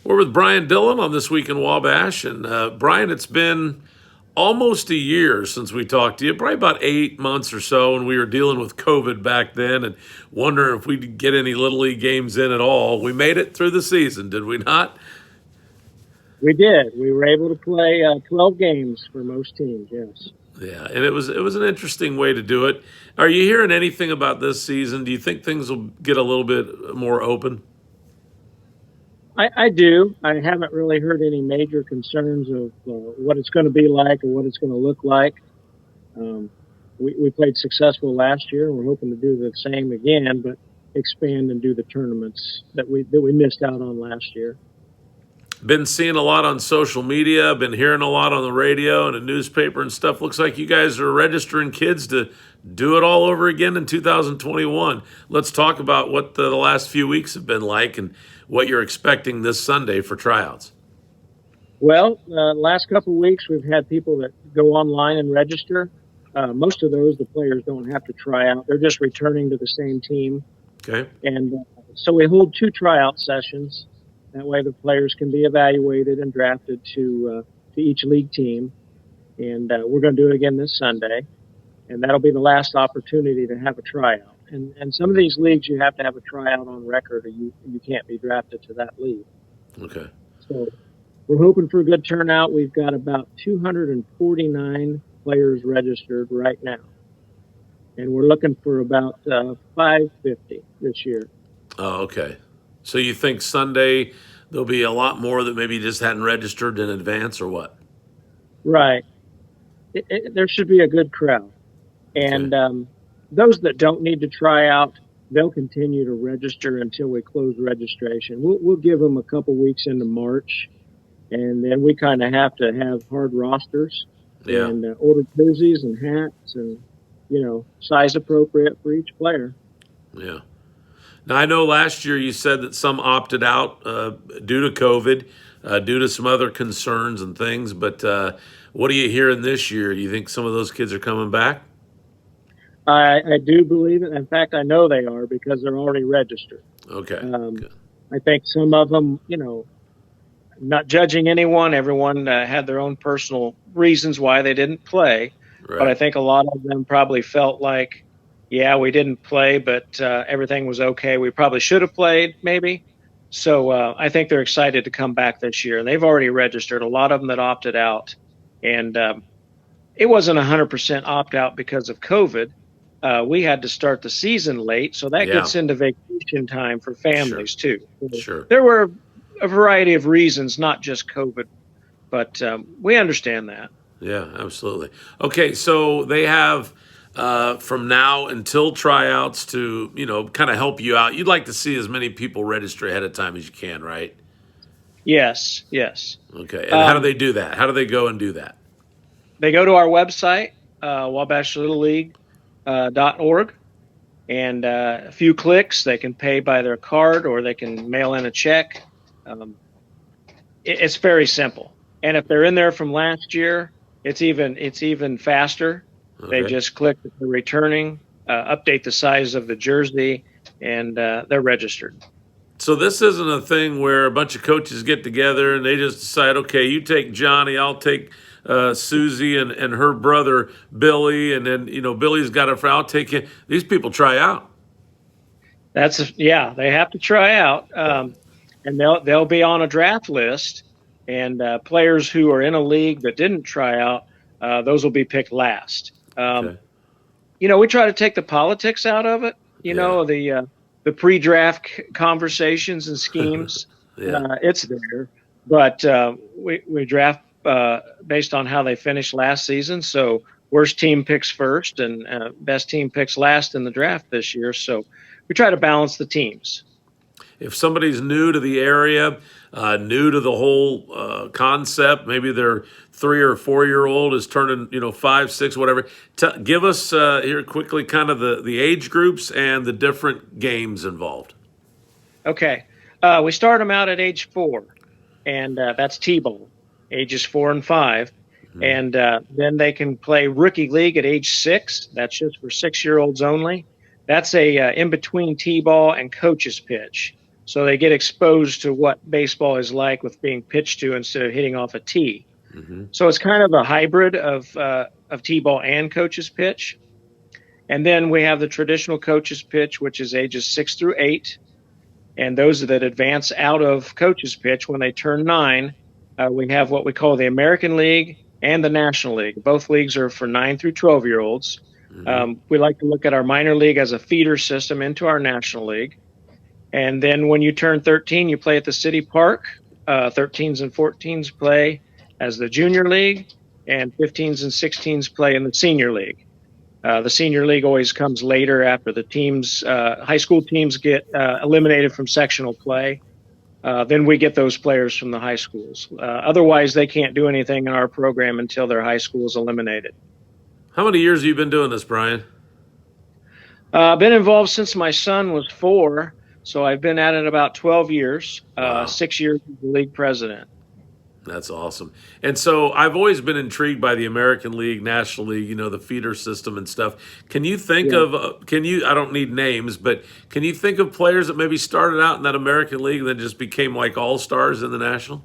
We're with Brian Dillon on This Week in Wabash. And Brian, it's been almost a year since we talked to you, probably about 8 months or so, and we were dealing with COVID back then and wondering if we'd get any Little League games in at all. We made it through the season, did we not? We did. We were able to play 12 games for most teams, yes. Yeah, and it was an interesting way to do it. Are you hearing anything about this season? Do you think things will get a little bit more open? I do. I haven't really heard any major concerns of what it's going to be like or what it's going to look like. We played successful last year, and we're hoping to do the same again, but expand and do the tournaments that we missed out on last year. Been seeing a lot on social media, been hearing a lot on the radio and the newspaper and stuff. Looks like you guys are registering kids to do it all over again in 2021. Let's talk about what the last few weeks have been like and what you're expecting this Sunday for tryouts. Well, last couple of weeks we've had people that go online and register. Most of those, the players don't have to try out. They're just returning to the same team. Okay. And so we hold 2 tryout sessions. That way the players can be evaluated and drafted to each league team. And we're going to do it again this Sunday. And that'll be the last opportunity to have a tryout. And some of these leagues, you have to have a tryout on record or you can't be drafted to that league. Okay. So we're hoping for a good turnout. We've got about 249 players registered right now. And we're looking for about 550 this year. Oh, okay. So you think Sunday there'll be a lot more that maybe just hadn't registered in advance or what? Right. There should be a good crowd. And Okay. Those that don't need to try out, they'll continue to register until we close registration. We'll give them a couple weeks into March, and then we kind of have to have hard rosters Yeah. and order jerseys and hats and, size appropriate for each player. Yeah. Now, I know last year you said that some opted out due to COVID, due to some other concerns and things, but what are you hearing this year? Do you think some of those kids are coming back? I do believe it. In fact, I know they are because they're already registered. Okay. Good. I think some of them, not judging anyone, everyone had their own personal reasons why they didn't play. Right. But I think a lot of them probably felt like, yeah, we didn't play, but everything was okay. We probably should have played, maybe. So I think they're excited to come back this year. And they've already registered, a lot of them that opted out. And it wasn't 100% opt-out because of COVID. We had to start the season late, so that gets into vacation time for families, too. Sure. There were a variety of reasons, not just COVID, but we understand that. Yeah, absolutely. Okay, so they have from now until tryouts to, kind of help you out. You'd like to see as many people register ahead of time as you can, right? Yes. Okay, and how do they do that? How do they go and do that? They go to our website, wabashlittleleague.org, and a few clicks, they can pay by their card or they can mail in a check. It's very simple. And if they're in there from last year, it's even faster. Okay. They just click that they're returning, update the size of the jersey, and they're registered. So this isn't a thing where a bunch of coaches get together and they just decide, okay, you take Johnny, I'll take Susie and her brother Billy, and then Billy's got it for I'll take him. These people try out. They have to try out, and they'll be on a draft list, and players who are in a league that didn't try out, those will be picked last. Okay. We try to take the politics out of it. The pre-draft conversations and schemes. It's there, but we draft based on how they finished last season. So worst team picks first, and best team picks last in the draft this year. So we try to balance the teams. If somebody's new to the area, new to the whole concept, maybe their 3 or 4 year old is turning, 5, 6, whatever. Give us here quickly kind of the age groups and the different games involved. Okay. We start them out at age 4, and that's T-ball, ages 4 and 5. Mm-hmm. And then they can play rookie league at age 6. That's just for 6-year-olds only. That's a in-between T-ball and coach's pitch. So they get exposed to what baseball is like with being pitched to instead of hitting off a tee. Mm-hmm. So it's kind of a hybrid of t-ball and coach's pitch. And then we have the traditional coach's pitch, which is ages 6 through 8. And those that advance out of coach's pitch when they turn 9, we have what we call the American League and the National League. Both leagues are for 9 through 12-year-olds. Mm-hmm. We like to look at our minor league as a feeder system into our National League. And then when you turn 13, you play at the city park. 13s and 14s play as the junior league, and 15s and 16s play in the senior league. The senior league always comes later after the teams, high school teams get eliminated from sectional play. Then we get those players from the high schools. Otherwise, they can't do anything in our program until their high school is eliminated. How many years have you been doing this, Brian? I've been involved since my son was 4, so I've been at it about 12 years, Wow. 6 years as the league president. That's awesome. And so I've always been intrigued by the American League, National League, the feeder system and stuff. Can you think Yeah. of, I don't need names, but can you think of players that maybe started out in that American League and then just became like all-stars in the National?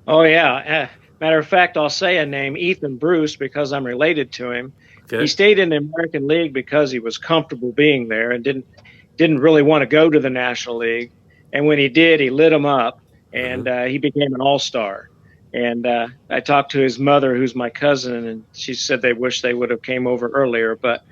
Oh, yeah. Matter of fact, I'll say a name, Ethan Bruce, because I'm related to him. Okay. He stayed in the American League because he was comfortable being there and didn't really want to go to the National League. And when he did, he lit him up, and he became an all-star. And I talked to his mother, who's my cousin, and she said they wish they would have came over earlier. But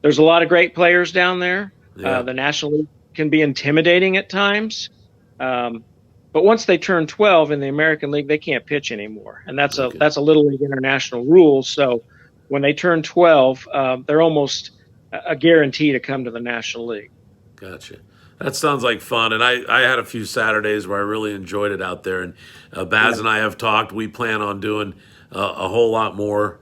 there's a lot of great players down there. Yeah. The National League can be intimidating at times. But once they turn 12 in the American League, they can't pitch anymore. And that's Okay. a Little League international rule. So when they turn 12, they're almost a guarantee to come to the National League. Gotcha. That sounds like fun. And I had a few Saturdays where I really enjoyed it out there. And Baz and I have talked. We plan on doing a whole lot more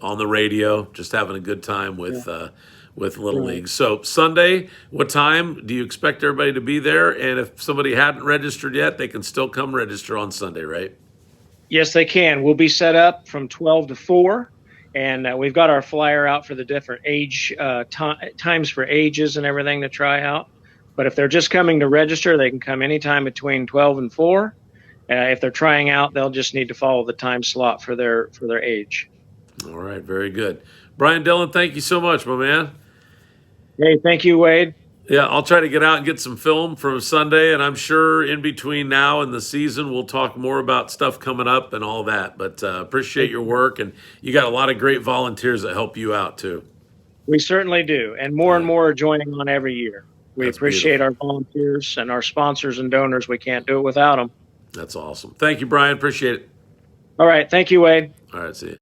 on the radio, just having a good time with Little Right. League. So Sunday, what time do you expect everybody to be there? And if somebody hadn't registered yet, they can still come register on Sunday, right? Yes, they can. We'll be set up from 12 to 4. And we've got our flyer out for the different age times for ages and everything to try out. But if they're just coming to register, they can come anytime between 12 and 4. If they're trying out, they'll just need to follow the time slot for their age. All right, very good. Brian Dillon, thank you so much, my man. Hey, thank you, Wade. Yeah, I'll try to get out and get some film from Sunday, and I'm sure in between now and the season, we'll talk more about stuff coming up and all that. But appreciate your work, and you got a lot of great volunteers that help you out, too. We certainly do. And more are joining on every year. We That's appreciate beautiful. our volunteers and our sponsors and donors. We can't do it without them. That's awesome. Thank you, Brian. Appreciate it. All right. Thank you, Wade. All right, see you.